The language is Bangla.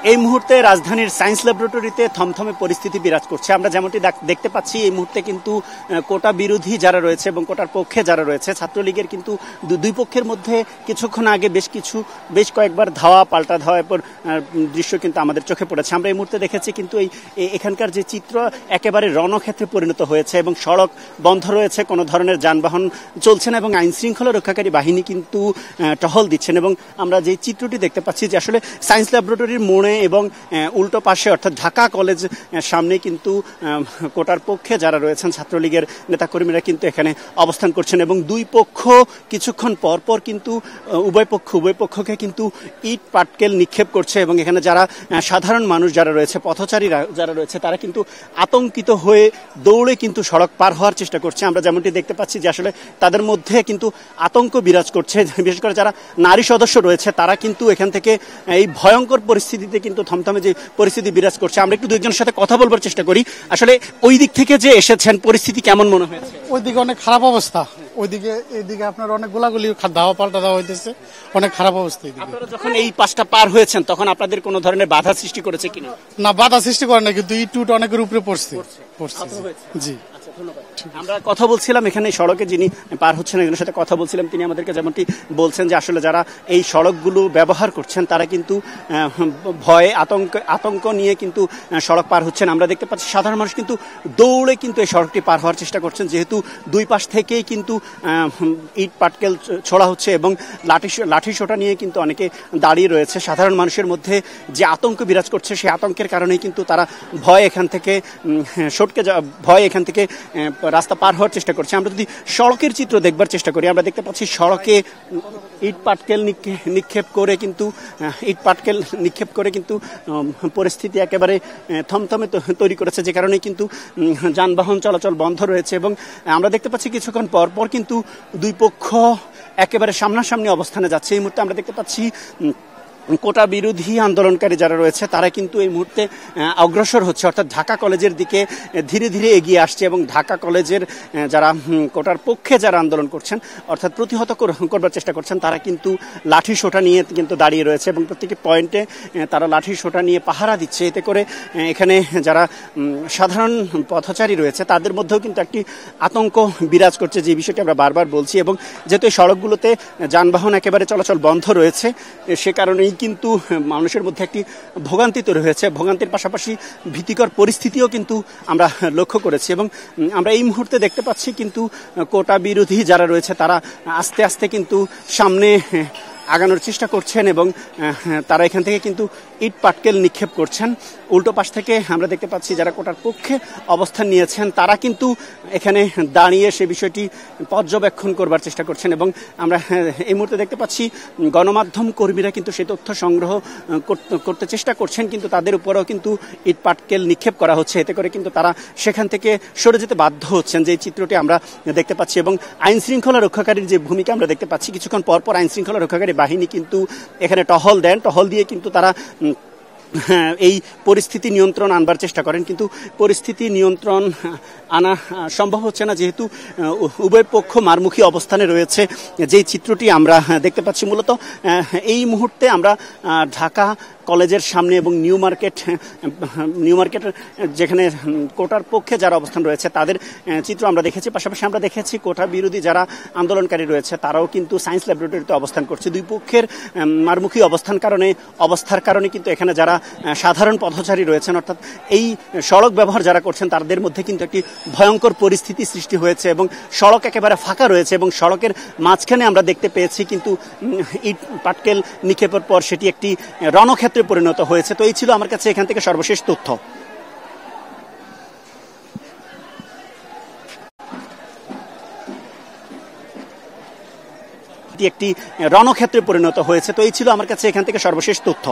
এই মুহূর্তে রাজধানীর সায়েন্স ল্যাবরেটরিতে থমথমে পরিস্থিতি বিরাজ করছে। আমরা যেমনটি দেখতে পাচ্ছি এই মুহূর্তে কিন্তু কোটা বিরোধী যারা রয়েছে এবং কোটার পক্ষে যারা রয়েছে ছাত্রলীগের কিন্তু দুই পক্ষের মধ্যে কিছুক্ষণ আগে বেশ কয়েকবার ধাওয়া পাল্টা ধাওয়া দৃশ্য কিন্তু আমাদের চোখে পড়েছে। আমরা এই মুহূর্তে দেখেছি কিন্তু এখানকার যে চিত্র একেবারে রণক্ষেত্রে পরিণত হয়েছে এবং সড়ক বন্ধ রয়েছে, কোনো ধরনের যানবাহন চলছে না এবং আইন শৃঙ্খলা রক্ষাকারী বাহিনী কিন্তু টহল দিচ্ছেন। এবং আমরা যে চিত্রটি দেখতে পাচ্ছি যে আসলে সায়েন্স ল্যাবরেটরির মোড়ে এবং উল্টো পাশে অর্থাৎ ঢাকা কলেজ সামনে কিন্তু কোটার পক্ষে যারা রয়েছেন ছাত্রলীগের নেতাকর্মীরা কিন্তু এখানে অবস্থান করছেন এবং দুই পক্ষ কিছুক্ষণ পর কিন্তু উভয় পক্ষকে কিন্তু ইট পাটকেল নিক্ষেপ করছে এবং এখানে যারা সাধারণ মানুষ যারা রয়েছে, পথচারীরা যারা রয়েছে তারা কিন্তু আতঙ্কিত হয়ে দৌড়ে কিন্তু সড়ক পার হওয়ার চেষ্টা করছে। আমরা যেমনটি দেখতে পাচ্ছি যে আসলে তাদের মধ্যে কিন্তু আতঙ্ক বিরাজ করছে, বিশেষ করে যারা নারী সদস্য রয়েছে তারা কিন্তু এখান থেকে এই ভয়ঙ্কর পরিস্থিতিতে কিন্তু থমথমে যে পরিস্থিতি বিরাজ করছে। আমরা একটু দুইজনের সাথে কথা বলবার চেষ্টা করি। আসলে ওই দিক থেকে যে এসেছেন পরিস্থিতি কেমন মনে হয়েছে? ওইদিকে অনেক খারাপ অবস্থা, এইদিকে আপনার অনেক গোলাগুলি ধাওয়া পাল্টা দেওয়া হইতেছে, অনেক খারাপ অবস্থা। আপনারা যখন এই পাশটা পার হয়েছেন তখন আপনাদের কোনো ধরনের বাধা সৃষ্টি করেছে কিনা? না, বাধা সৃষ্টি করে না, কিন্তু ইট অনেকের উপরে পড়ছে। জি, আমরা কথা বলছিলাম এখানে সড়কে যিনি পার হচ্ছেন একজনের সাথে কথা বলছিলাম, তিনি আমাদেরকে যেমনটি বলছেন যে আসলে যারা এই সড়কগুলো ব্যবহার করছেন তারা কিন্তু ভয়ে আতঙ্ক নিয়ে কিন্তু সড়ক পার হচ্ছেন। আমরা দেখতে পাচ্ছি সাধারণ মানুষ কিন্তু দৌড়ে কিন্তু এই সড়কটি পার হওয়ার চেষ্টা করছেন, যেহেতু দুই পাশ থেকেই কিন্তু ইট পাটকেল ছোড়া হচ্ছে এবং লাঠি সোটা নিয়ে কিন্তু অনেকে দাঁড়িয়ে রয়েছে। সাধারণ মানুষের মধ্যে যে আতঙ্ক বিরাজ করছে সেই আতঙ্কের কারণেই কিন্তু তারা ভয় এখান থেকে রাস্তা পার হওয়ার চেষ্টা করছে। আমরা যদি সড়কের চিত্র দেখবার চেষ্টা করি আমরা দেখতে পাচ্ছি সড়কে ইট পাটকেল নিক্ষেপ করে কিন্তু পরিস্থিতি একেবারে থমথমে তৈরি করেছে, যে কারণে কিন্তু যানবাহন চলাচল বন্ধ রয়েছে এবং আমরা দেখতে পাচ্ছি কিছুক্ষণ পর কিন্তু দুই পক্ষ একেবারে সামনাসামনি অবস্থানে যাচ্ছে। এই মুহূর্তে আমরা দেখতে পাচ্ছি কোটা বিরোধী আন্দোলনকারী যারা রয়েছে তারা কিন্তু এই মুহূর্তে অগ্রসর হচ্ছে, অর্থাৎ ঢাকা কলেজের দিকে ধীরে ধীরে এগিয়ে আসছে এবং ঢাকা কলেজের যারা কোটার পক্ষে যারা আন্দোলন করছেন অর্থাৎ প্রতিহত করবার চেষ্টা করছেন তারা কিন্তু লাঠি সোটা নিয়ে কিন্তু দাঁড়িয়ে রয়েছে এবং প্রত্যেকটি পয়েন্টে তারা লাঠি সোটা নিয়ে পাহারা দিচ্ছে। এতে করে এখানে যারা সাধারণ পথচারী রয়েছে তাদের মধ্যেও কিন্তু একটি আতঙ্ক বিরাজ করছে, যে বিষয়টি আমরা বারবার বলছি। এবং যেহেতু এই সড়কগুলোতে যানবাহন একেবারে চলাচল বন্ধ রয়েছে সে কারণেই কিন্তু মানুষের মধ্যে একটি ভোগান্তি তৈরি হয়েছে। ভোগান্তির পাশাপাশি ভীতিকর পরিস্থিতিও কিন্তু আমরা লক্ষ্য করেছি এবং আমরা এই মুহূর্তে দেখতে পাচ্ছি কিন্তু কোটা বিরোধী যারা রয়েছে তারা আস্তে আস্তে কিন্তু সামনে আগানোর চেষ্টা করছেন এবং তারা এখান থেকে কিন্তু ইট পাটকেল নিক্ষেপ করছেন। উল্টো পাশ থেকে আমরা দেখতে পাচ্ছি যারা কোটার পক্ষে অবস্থান নিয়েছেন তারা কিন্তু এখানে দাঁড়িয়ে সে বিষয়টি পর্যবেক্ষণ করবার চেষ্টা করছেন এবং আমরা এই মুহূর্তে দেখতে পাচ্ছি গণমাধ্যম কর্মীরা কিন্তু সেই তথ্য সংগ্রহ করতে চেষ্টা করছেন, কিন্তু তাদের উপরেও কিন্তু ইট পাটকেল নিক্ষেপ করা হচ্ছে। এতে করে কিন্তু তারা সেখান থেকে সরে যেতে বাধ্য হচ্ছেন, যে চিত্রটি আমরা দেখতে পাচ্ছি। এবং আইন শৃঙ্খলা রক্ষাকারীর যে ভূমিকা আমরা দেখতে পাচ্ছি, কিছুক্ষণ পর আইন শৃঙ্খলা রক্ষাকারী বাহিনী কিন্তু এখানে টহল দেন, টহল দিয়ে কিন্তু তারা এই পরিস্থিতি নিয়ন্ত্রণ আনবার চেষ্টা করেন, কিন্তু পরিস্থিতি নিয়ন্ত্রণ আনা সম্ভব হচ্ছে না, যেহেতু উভয় পক্ষ মারমুখী অবস্থানে রয়েছে। যেই চিত্রটি আমরা দেখতে পাচ্ছি মূলত এই মুহূর্তে আমরা ঢাকা কলেজের সামনে এবং নিউ মার্কেটের যেখানে কোটার পক্ষে যারা অবস্থান রয়েছে তাদের চিত্র আমরা দেখেছি। পাশাপাশি আমরা দেখেছি কোটা বিরোধী যারা আন্দোলনকারী রয়েছে তারাও কিন্তু সায়েন্স ল্যাবরেটরিতে অবস্থান করছে। দুই পক্ষের মারমুখী অবস্থার কারণে কিন্তু এখানে যারা সাধারণ পথচারী রয়েছেন অর্থাৎ এই সড়ক ব্যবহার যারা করছেন তাদের মধ্যে কিন্তু একটি ভয়ঙ্কর পরিস্থিতি সৃষ্টি হয়েছে এবং সড়ক একেবারে ফাঁকা রয়েছে এবং সড়কের মাঝখানে আমরা দেখতে পেয়েছি কিন্তু ইট পাটকেল নিক্ষেপের পর সেটি একটি রণক্ষেত্রে পরিণত হয়েছে। তো এই ছিল আমার কাছে এখান থেকে সর্বশেষ তথ্য। একটি রণক্ষেত্রে পরিণত হয়েছে। তো এই ছিল আমার কাছে এখান থেকে সর্বশেষ তথ্য।